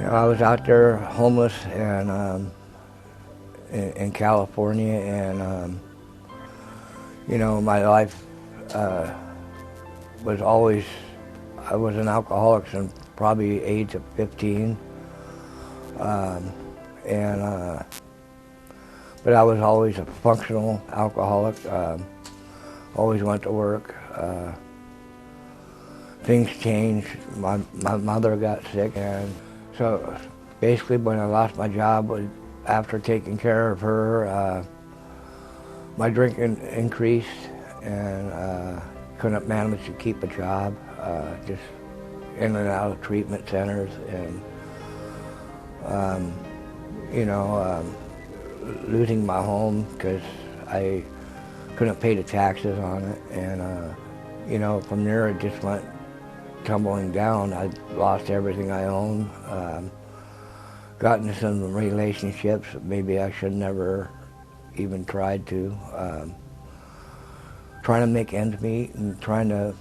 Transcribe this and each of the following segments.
I was out there homeless and in California, and my life uh, was always. I was an alcoholic since probably age of 15, and but I was always a functional alcoholic. Always went to work. Things changed. My mother got sick, and so basically when I lost my job, after taking care of her, my drinking increased, and couldn't manage to keep a job. Just in and out of treatment centers, and losing my home because I couldn't pay the taxes on it, and from there it just went tumbling down. I lost everything I owned. Got into some relationships that maybe I should never even tried to. Trying to make ends meet and trying to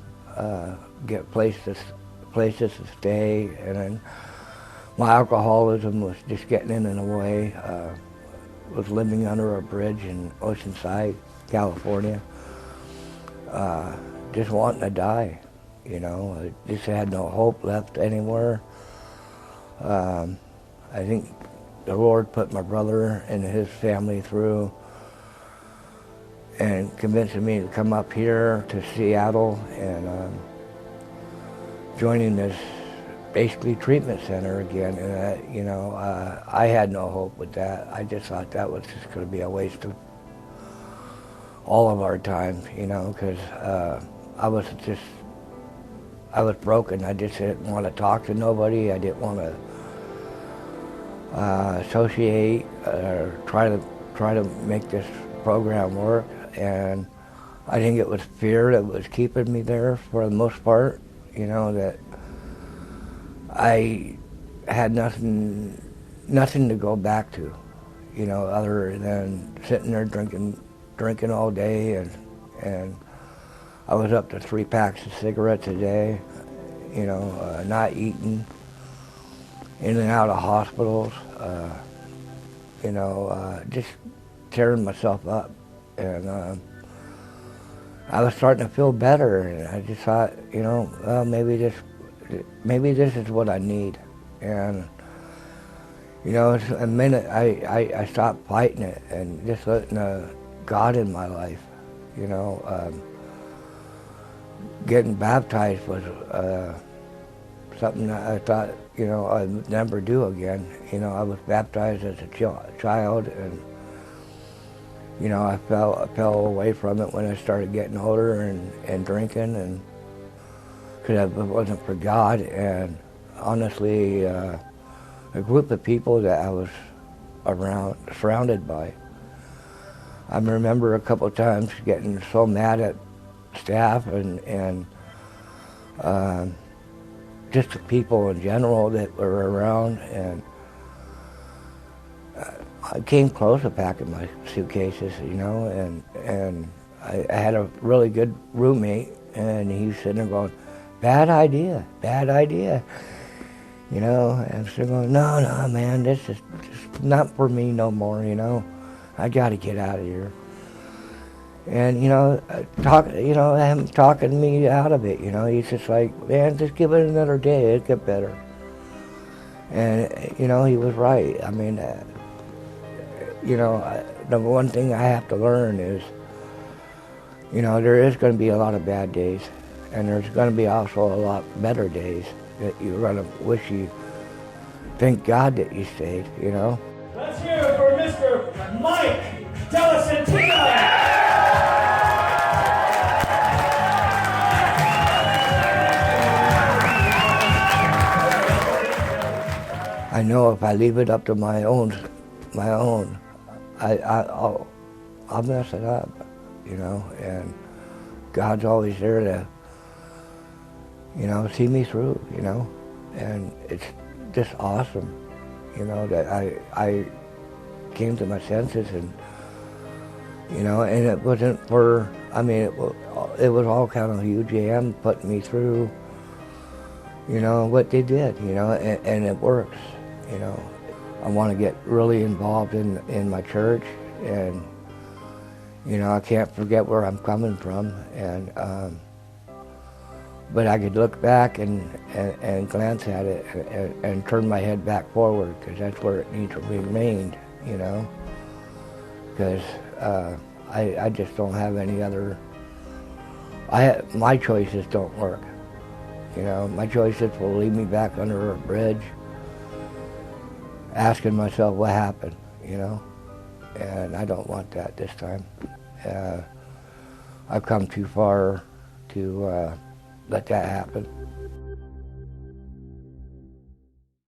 get places to stay, and then my alcoholism was just getting in the way. Was living under a bridge in Oceanside, California, just wanting to die. I just had no hope left anywhere. I think the Lord put my brother and his family through and convincing me to come up here to Seattle and joining this basically treatment center again. And I had no hope with that. I just thought that was just going to be a waste of all of our time, because I was broken. I just didn't want to talk to nobody. I didn't want to associate or try to make this program work. And I think it was fear that was keeping me there for the most part. That I had nothing to go back to, other than sitting there drinking all day, and I was up to 3 packs of cigarettes a day, not eating, in and out of hospitals, just tearing myself up. And I was starting to feel better, and I just thought, well, maybe this is what I need. And it's a minute I stopped fighting it and just letting God in my life. Getting baptized was something that I thought I'd never do again. I was baptized as a child, and I fell away from it when I started getting older and drinking, and because it wasn't for God. And honestly, a group of people that I was surrounded by. I remember a couple of times getting so mad at staff and just the people in general that were around, and I came close to packing my suitcases, and I had a really good roommate, and he was sitting there going, bad idea. And I'm still going, no, man, this is just not for me no more, I got to get out of here. And, him talking me out of it, he's just like, man, just give it another day, it'll get better. And, he was right. I mean, the one thing I have to learn is, there is going to be a lot of bad days, and there's going to be also a lot better days that you're going to wish you, thank God that you stayed, Let's hear it for Mr. Mike Delicentino. I know if I leave it up to my own, I'll mess it up, and God's always there to, see me through, and it's just awesome, that I came to my senses, and, and it wasn't for, it was all kind of UJM putting me through, what they did, and it works. you know. I want to get really involved in my church, and, you know, I can't forget where I'm coming from, and but I could look back and glance at it and turn my head back forward, because that's where it needs to remain, you know, because I just don't have any other, my choices don't work, you know. My choices will lead me back under a bridge, asking myself what happened, you know, and I don't want that this time. I've come too far to let that happen.